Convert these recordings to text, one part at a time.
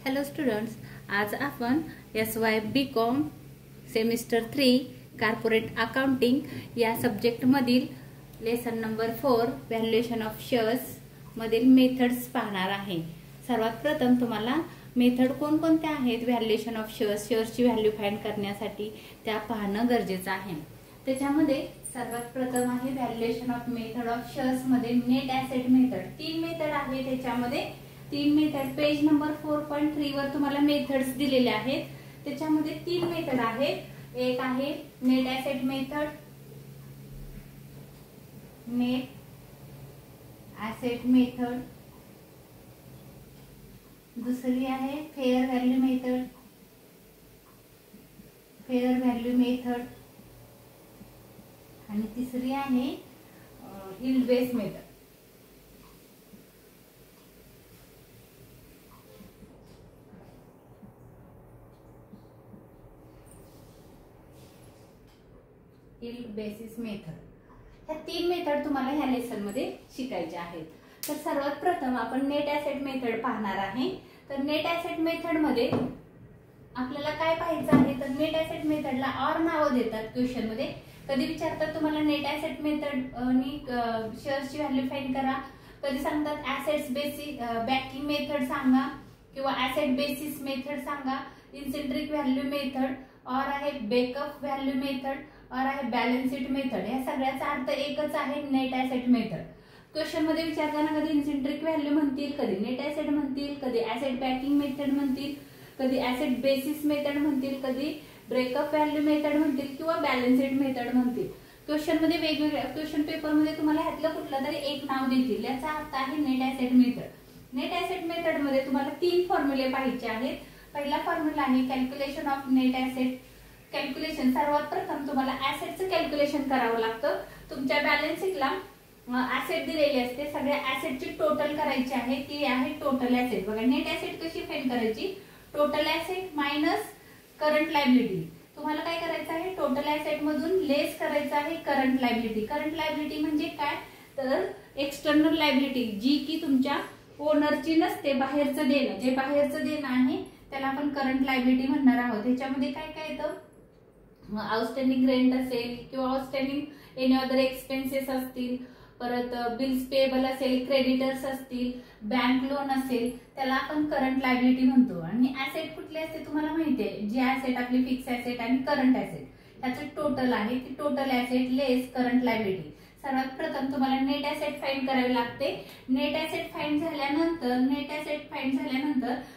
Hello students, आज आपण SY BCom semester 3 corporate accounting या सब्जेक्टमधील lesson number 4 valuation of shares मधील मेथड्स पाहणार आहे। सर्वात प्रथम तुम्हाला मेथड कोणकोणत्या आहेत व्हॅल्युएशन ऑफ शेअर्सची व्हॅल्यू फाइंड करण्यासाठी त्या पाहणं गरजेचं आहे। त्याच्यामध्ये सर्वात प्रथम आहे valuation of method of shares मध्ये नेट ॲसेट मेथड। तीन मेथड आहे त्याच्यामध्ये, तीन मेथड पेज नंबर 4.3 वर तुम्हाला मेथड्स दिलेले आहेत। त्याच्यामध्ये तीन मेथड आहेत। एक आहे net asset method, net asset method, दुसरी आहे fair value method, fair value method, आणि तिसरी आहे yield base method. Yield basis method, ह्या तीन मेथड तुम्हाला ह्या लेसन मध्ये शिकायच्या आहेत। तर सर्वात प्रथम आपण नेट ॲसेट मेथड पाहणार आहे। तर नेट ॲसेट मेथड मध्ये आपल्याला काय पाहायचं आहे, तर नेट ॲसेट मेथडला ऑर नाव देतात क्वेश्चन मध्ये। कधी विचारतात तुम्हाला नेट ॲसेट मेथड नी शेअर्सची व्हॅल्यू फाइंड करा, कधी सांगतात ॲसेट्स बेसिस बॅकिंग मेथड सांगा, किंवा ॲसेट बेसिस मेथड सांगा, इन्सेंट्रिक व्हॅल्यू मेथड, और आहे बेकअप व्हॅल्यू मेथड, और आहे बॅलन्स शीट मेथड। या सगळ्याचा अर्थ एकच आहे, नेट ॲसेट मेथड। क्वेश्चन मध्ये विचारताना कधी इन्सेंट्रिक व्हॅल्यू म्हणतील, कधी नेट ॲसेट म्हणतील, कधी ॲसेट बॅकिंग मेथड म्हणतील, कधी ॲसेट बेसिस मेथड म्हणतील, कधी ब्रेकअप व्हॅल्यू मेथड म्हणतील, किंवा बॅलन्स शीट मेथड म्हणतील। क्वेश्चन मध्ये वेगवेगळ्या क्वेश्चन पेपर मध्ये तुम्हाला ह्यातलं कुठलं तरी एक नाव देतील, याचा अर्थ आहे net asset method. Net asset method मध्ये तुम्हाला तीन फॉर्म्युले पाहायचे आहेत। पहिला फॉर्म्युला आहे calculation of net asset calculation. सर्वात प्रथम तुम्हाला ॲसेटचं कॅल्क्युलेशन करावं लागतं। तुमच्या बॅलन्स शीटला ॲसेट दिलेली असते, सगळ्या ॲसेटची टोटल करायची आहे, ती आहे टोटल ॲसेट। बघा नेट ॲसेट कशी फाइंड करायची, total asset minus current liability. तुम्हाला काय करायचं आहे, टोटल ॲसेट मधून लेस करायचं आहे करंट लायबिलिटी। करंट लायबिलिटी म्हणजे काय, तर एक्सटर्नल लायबिलिटी, जी की तुमच्या ओनरची नसते, बाहेरचं देणं, जे बाहेरचं देणं आहे त्याला आपण करंट लायबिलिटी म्हणणार आहोत। ह्याच्यामध्ये काय काय येतं, आउटस्टँडिंग रेंट असेल, किंवा आउटस्टँडिंग एनी अदर एक्सपेन्सेस असतील, परत बिल्स पेएबल असेल, क्रेडिटर्स असतील, बँक लोन असेल, त्याला आपण करंट लायबिलिटी म्हणतो। आणि ॲसेट कुठले असते तुम्हाला माहिती आहे, जे ॲसेट आपली फिक्स ॲसेट आणि करंट ॲसेट ह्याचं टोटल आहे, ती टोटल ॲसेट लेस करंट लायबिलिटी। सर्वात प्रथम तुम्हाला नेट ॲसेट फाइंड करावे लागते। नेट ॲसेट फाइंड झाल्यानंतर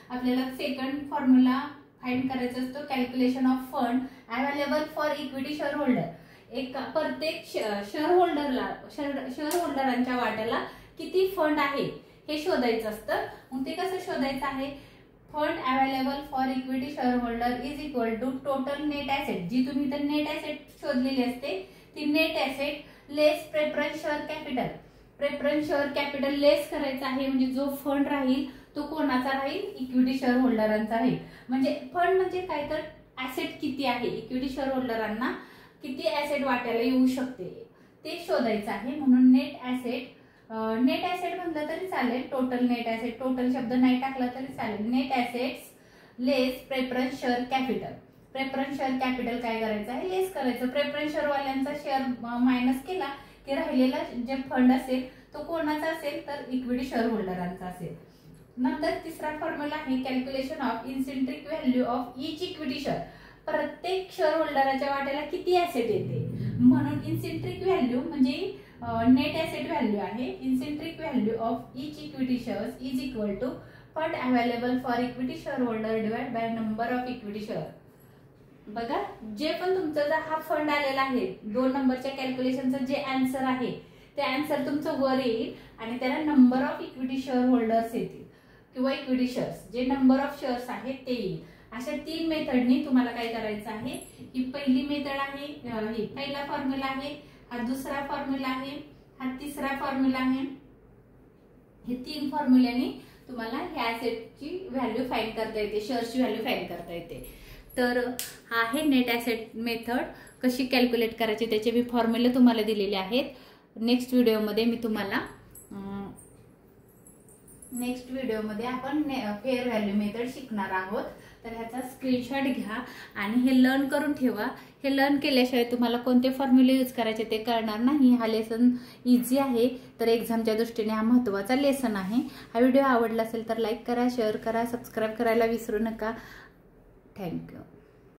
आपल्याला सेकंड फॉर्म्युला फाइंड करायचा असतो, calculation of fund available for equity share holder. एक प्रत्येक शेअर होल्डरांच्या वाट्याला किती फंड आहे हे शोधायचं असतं। मग ते कसं शोधायचं आहे, fund available for equity share holder is equal to total net asset. जी तुम्ही तर नेट ॲसेट शोधलेली असते ती net asset less preference share capital. Preference share capital less करायचं आहे, म्हणजे जो फंड राहील तो कोणाचा राहील, इक्विटी शेअर होल्डरांचा राहील। म्हणजे फंड म्हणजे काय, तर ॲसेट किती आहे, इक्विटी शेअर होल्डरांना किती ॲसेट वाट्याला येऊ शकते ते शोधायचं आहे। म्हणून नेट ॲसेट म्हणलं तरी चालेल, टोटल नेट ॲसेट, टोटल शब्द नाही टाकला तरी चालेल। Net assets less preference share capital. Preference share capital काय करायचं आहे, लेस करायचं। प्रेफरन्स शेअर वाल्यांचा शेअर मायनस केला की राहिलेला जे फंड असेल तो कोणाचा असेल, तर इक्विटी शेअर होल्डरांचा असेल। नंतर तिसरा फॉर्म्युला आहे कॅल्क्युलेशन ऑफ इन्सेंट्रिक value of each equity share. प्रत्येक शेअर होल्डराच्या वाट्याला किती ॲसेट येते, म्हणून इन्सेंट्रिक व्हॅल्यू म्हणजे नेट ॲसेट व्हॅल्यू आहे। इन्सेंट्रिक value of each equity shares is equal to fund available for equity share holder divide by number of equity share. बघा जे पण तुमचा हा फंड आलेला आहे, 2 नंबरच्या कॅल्क्युलेशनचं जे आन्सर आहे ते आन्सर तुमचं वर येईल आणि त्याला number of equity share holders येतील, किंवा इक्विटी शेअर्स जे नंबर ऑफ शेअर्स आहे ते येईल। अशा तीन मेथडनी तुम्हाला काय करायचं आहे, ही पहिली मेथड आहे, ही पहिला फॉर्म्युला आहे, हा दुसरा फॉर्म्युला आहे, हा तिसरा फॉर्म्युला आहे। हे तीन फॉर्म्युल्यानी तुम्हाला ह्या ॲसेटची व्हॅल्यू फाइंड करता येते, शेअर्सची व्हॅल्यू फाइंड करता येते। तर हा आहे नेट ॲसेट मेथड, कशी कॅल्क्युलेट करायची त्याचे मी फॉर्म्युले तुम्हाला दिलेले आहेत। नेक्स्ट व्हिडिओमध्ये मी तुम्हाला नेक्स्ट व्हिडिओमध्ये आपण फेअर व्हॅल्यू मेथड शिकणार आहोत. तर ह्याचा स्क्रीनशॉट घ्या आणि हे लर्न करून ठेवा. हे लर्न केल्याशिवाय तुम्हाला कोणते फॉर्म्युले यूज करायचे ते कळणार नाही. हा लेसन इझी आहे, तर एक्झामच्या दृष्टीने हा महत्त्वाचा लेसन आहे. हा व्हिडिओ आवडला असेल तर लाईक करा, शेअर करा, सबस्क्राईब करायला विसरू नका. थँक्यू.